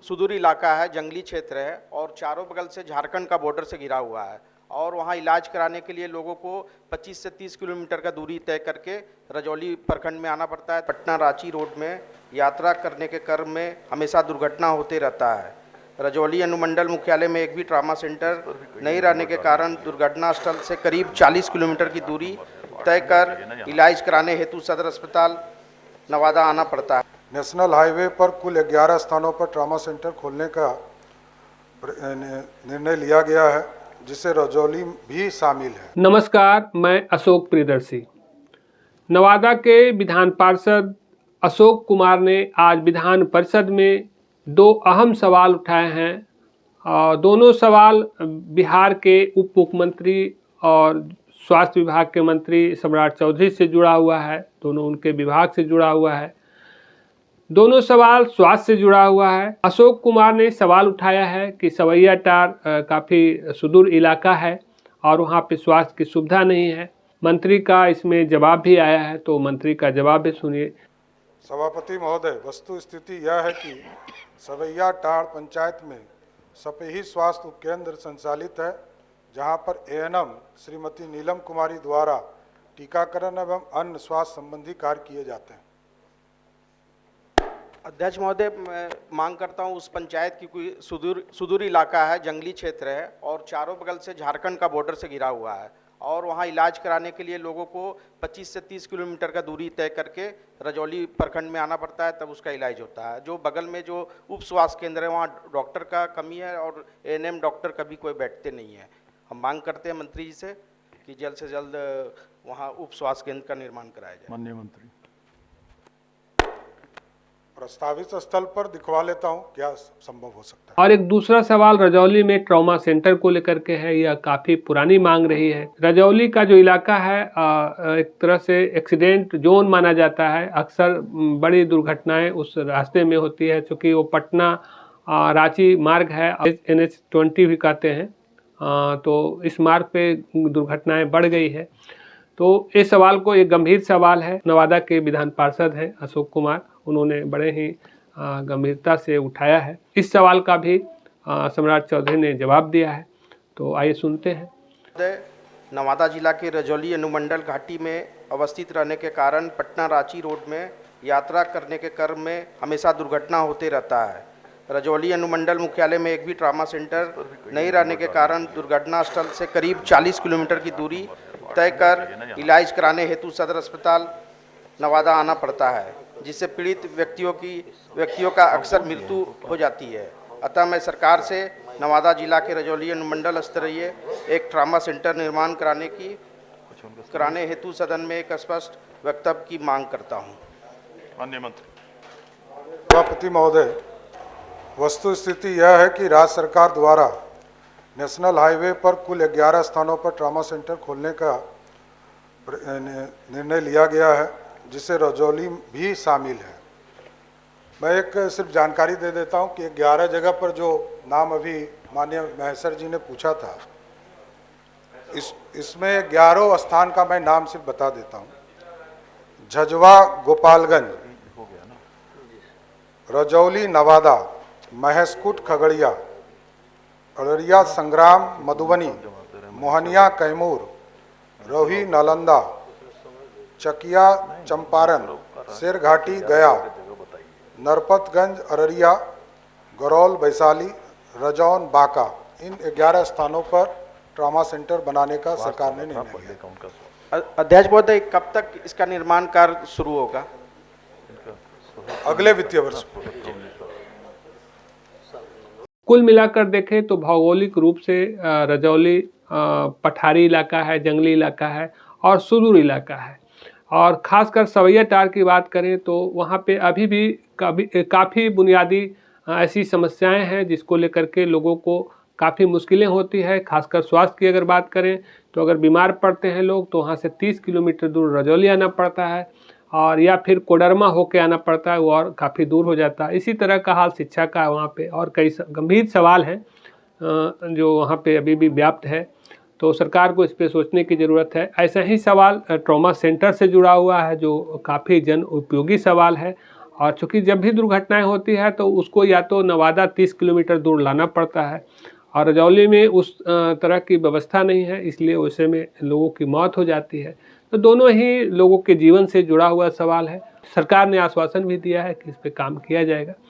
सुदूर इलाका है, जंगली क्षेत्र है और चारों बगल से झारखंड का बॉर्डर से घिरा हुआ है और वहाँ इलाज कराने के लिए लोगों को 25 से 30 किलोमीटर का दूरी तय करके रजौली प्रखंड में आना पड़ता है। पटना रांची रोड में यात्रा करने के क्रम में हमेशा दुर्घटना होते रहता है। रजौली अनुमंडल मुख्यालय में एक भी ट्रामा सेंटर नहीं रहने के कारण दुर्घटना स्थल से करीब 40 किलोमीटर की दूरी तय कर इलाज कराने हेतु सदर अस्पताल नवादा आना पड़ता है। नेशनल हाईवे पर कुल 11 स्थानों पर ट्रामा सेंटर खोलने का निर्णय लिया गया है, जिससे रजौली भी शामिल है। नमस्कार, मैं अशोक प्रियदर्शी। नवादा के विधान पार्षद अशोक कुमार ने आज विधान परिषद में दो अहम सवाल उठाए हैं। दोनों सवाल बिहार के उप मुख्यमंत्री और स्वास्थ्य विभाग के मंत्री सम्राट चौधरी से जुड़ा हुआ है। दोनों उनके विभाग से जुड़ा हुआ है। दोनों सवाल स्वास्थ्य से जुड़ा हुआ है। अशोक कुमार ने सवाल उठाया है कि सवैया टार काफ़ी सुदूर इलाका है और वहाँ पे स्वास्थ्य की सुविधा नहीं है। मंत्री का इसमें जवाब भी आया है, तो मंत्री का जवाब भी सुनिए। सभापति महोदय, वस्तु स्थिति यह है कि सवैया टाड़ पंचायत में सपेही स्वास्थ्य उपकेंद्र संचालित है, जहां पर एएनएम श्रीमती नीलम कुमारी द्वारा टीकाकरण एवं अन्य स्वास्थ्य संबंधी कार्य किए जाते हैं। अध्यक्ष महोदय, मैं मांग करता हूं, उस पंचायत की कोई सुदूर इलाका है, जंगली क्षेत्र है और चारों बगल से झारखंड का बॉर्डर से घिरा हुआ है और वहां इलाज कराने के लिए लोगों को 25 से 30 किलोमीटर का दूरी तय करके रजौली प्रखंड में आना पड़ता है, तब उसका इलाज होता है। जो बगल में जो उप स्वास्थ्य केंद्र है वहाँ डॉक्टर का कमी है और एएनएम डॉक्टर कभी कोई बैठते नहीं है। हम मांग करते हैं मंत्री जी से कि जल्द से जल्द वहाँ उप स्वास्थ्य केंद्र का निर्माण कराया जाए। माननीय मंत्री, प्रस्तावित स्थल पर दिखवा लेता हूं, क्या संभव हो सकता है। और एक दूसरा सवाल रजौली में ट्रॉमा सेंटर को लेकर के है। यह काफ़ी पुरानी मांग रही है। रजौली का जो इलाका है एक तरह से एक्सीडेंट जोन माना जाता है। अक्सर बड़ी दुर्घटनाएं उस रास्ते में होती है, चूँकि वो पटना रांची मार्ग है, NH-20 भी कहते हैं। तो इस मार्ग पे दुर्घटनाएं बढ़ गई है। तो इस सवाल को एक गंभीर सवाल है। नवादा के विधान पार्षद हैं अशोक कुमार, उन्होंने बड़े ही गंभीरता से उठाया है। इस सवाल का भी सम्राट चौधरी ने जवाब दिया है, तो आइए सुनते हैं। नवादा जिला के रजौली अनुमंडल घाटी में अवस्थित रहने के कारण पटना रांची रोड में यात्रा करने के क्रम में हमेशा दुर्घटना होते रहता है। रजौली अनुमंडल मुख्यालय में एक भी ट्रामा सेंटर नहीं रहने के कारण दुर्घटना स्थल से करीब 40 किलोमीटर की दूरी तय कर इलाज कराने हेतु सदर अस्पताल नवादा आना पड़ता है, जिससे पीड़ित व्यक्तियों का अक्सर मृत्यु हो जाती है। अतः मैं सरकार से नवादा जिला के रजौली अनुमंडल स्तरीय एक ट्रामा सेंटर निर्माण कराने हेतु सदन में एक स्पष्ट वक्तव्य की मांग करता हूं। माननीय मंत्री, सभापति महोदय, वस्तु स्थिति यह है कि राज्य सरकार द्वारा नेशनल हाईवे पर कुल 11 स्थानों पर ट्रामा सेंटर खोलने का निर्णय लिया गया है, जिससे रजौली भी शामिल है। मैं एक सिर्फ जानकारी दे देता हूं कि 11 जगह पर जो नाम अभी माननीय महेश्वर जी ने पूछा था, इसमें 11 स्थान का मैं नाम सिर्फ बता देता हूं। झज्जवा गोपालगंज, रजौली नवादा, महेशकूट खगड़िया, अररिया संग्राम मधुबनी, मोहनिया कैमूर, रोही नालंदा, चकिया चंपारण, शेरघाटी गया, नरपतगंज अररिया, गरौल वैशाली, रजौन बांका, इन 11 स्थानों पर ट्रामा सेंटर बनाने का सरकार ने निर्णय लिया। अध्यक्ष महोदय, कब तक इसका निर्माण कार्य शुरू होगा? अगले वित्तीय वर्ष। कुल मिलाकर देखें तो भौगोलिक रूप से रजौली पठारी इलाका है, जंगली इलाका है और सुदूर इलाका है। और ख़ासकर सवैया टार की बात करें तो वहाँ पे अभी भी काफ़ी बुनियादी ऐसी समस्याएं हैं जिसको लेकर के लोगों को काफ़ी मुश्किलें होती है। खासकर स्वास्थ्य की अगर बात करें तो अगर बीमार पड़ते हैं लोग तो वहाँ से 30 किलोमीटर दूर रजौली आना पड़ता है, और या फिर कोडरमा होके आना पड़ता है, वो और काफ़ी दूर हो जाता है। इसी तरह का हाल शिक्षा का वहाँ पे, और कई गंभीर सवाल हैं जो वहाँ पे अभी भी व्याप्त है। तो सरकार को इस पे सोचने की ज़रूरत है। ऐसा ही सवाल ट्रॉमा सेंटर से जुड़ा हुआ है जो काफ़ी जन उपयोगी सवाल है, और चूँकि जब भी दुर्घटनाएं होती है तो उसको या तो नवादा 30 किलोमीटर दूर लाना पड़ता है, और रजौली में उस तरह की व्यवस्था नहीं है, इसलिए वैसे में लोगों की मौत हो जाती है। तो दोनों ही लोगों के जीवन से जुड़ा हुआ सवाल है। सरकार ने आश्वासन भी दिया है कि इस पे काम किया जाएगा।